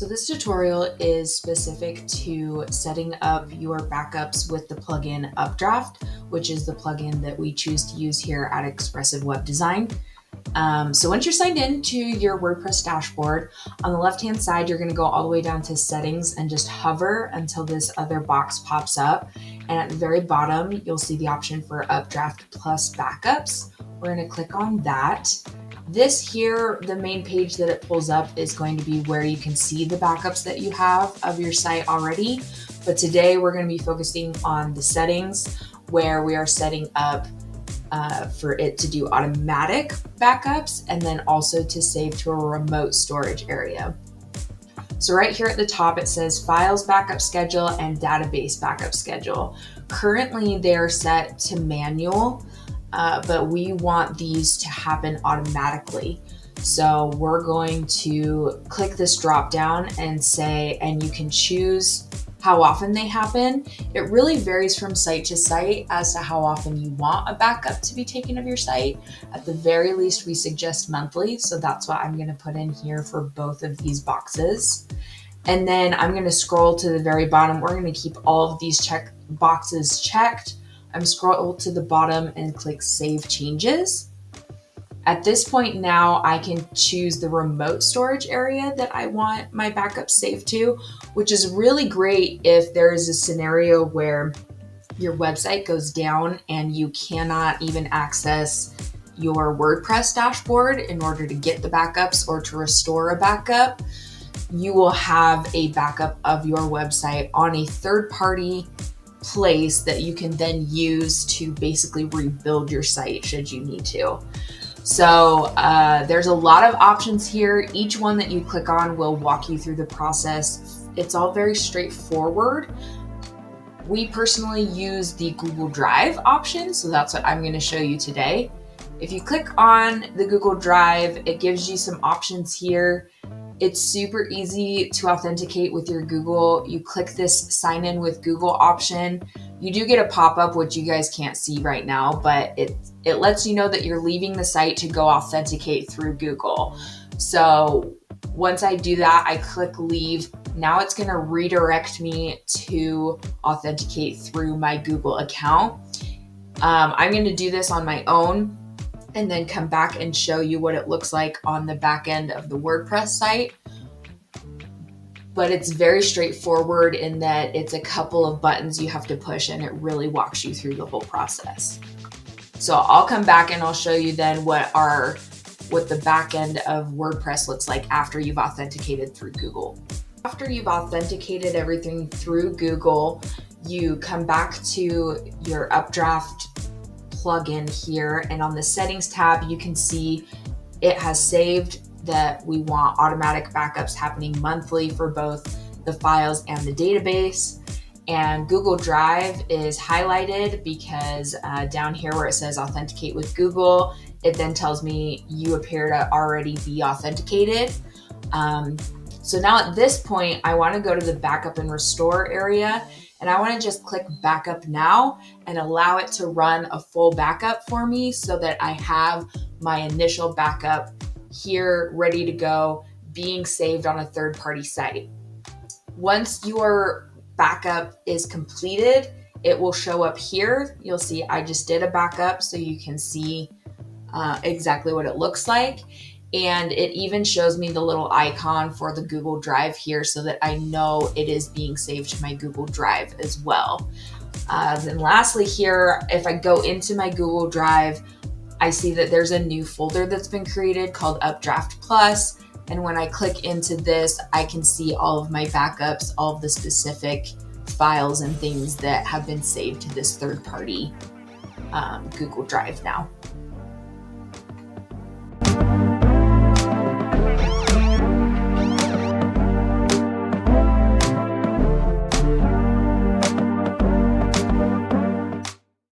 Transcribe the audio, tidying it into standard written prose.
So this tutorial is specific to setting up your backups with the plugin Updraft, which is the plugin that we choose to use here at Expressive Web Design. So once you're signed in to your WordPress dashboard, on the left-hand side, you're going to go all the way down to settings and just hover until this other box pops up. And at the very bottom, you'll see the option for Updraft plus backups. We're going to click on that. This here, the main page that it pulls up is going to be where you can see the backups that you have of your site already. But today we're going to be focusing on the settings where we are setting up for it to do automatic backups and then also to save to a remote storage area. So right here at the top, it says Files Backup Schedule and Database Backup Schedule. Currently, they're set to manual, but we want these to happen automatically. So we're going to click this drop down and say, and you can choose how often they happen. It really varies from site to site as to how often you want a backup to be taken of your site. At the very least, we suggest monthly. So that's what I'm going to put in here for both of these boxes. And then I'm going to scroll to the very bottom. We're going to keep all of these check boxes checked. I'm scroll to the bottom and click Save Changes. At this point now, I can choose the remote storage area that I want my backup saved to, which is really great if there is a scenario where your website goes down and you cannot even access your WordPress dashboard in order to get the backups or to restore a backup. You will have a backup of your website on a third-party place that you can then use to basically rebuild your site should you need to. So there's a lot of options here. Each one that you click on will walk you through the process. It's all very straightforward. We personally use the Google Drive option, so that's what I'm going to show you today. If you click on the Google Drive, it gives you some options here. It's super easy to authenticate with your Google. You click this sign in with Google option. You do get a pop-up, which you guys can't see right now, but it lets you know that you're leaving the site to go authenticate through Google. So once I do that, I click leave. Now it's going to redirect me to authenticate through my Google account. I'm going to do this on my own and then come back and show you what it looks like on the back end of the WordPress site. But it's very straightforward in that it's a couple of buttons you have to push and it really walks you through the whole process. So I'll come back and I'll show you then what the back end of WordPress looks like after you've authenticated through Google. After you've authenticated everything through Google, you come back to your Updraft plugin here, and on the settings tab, you can see it has saved that we want automatic backups happening monthly for both the files and the database. And Google Drive is highlighted because down here where it says authenticate with Google, it then tells me you appear to already be authenticated. So now at this point, I want to go to the backup and restore area, and I want to just click backup now and allow it to run a full backup for me so that I have my initial backup here ready to go, being saved on a third-party site. Once your backup is completed, it will show up here. You'll see I just did a backup, so you can see exactly what it looks like. And it even shows me the little icon for the Google Drive here so that I know it is being saved to my Google Drive as well. Then lastly here, if I go into my Google Drive, I see that there's a new folder that's been created called Updraft Plus. And when I click into this, I can see all of my backups, all of the specific files and things that have been saved to this third-party Google Drive now.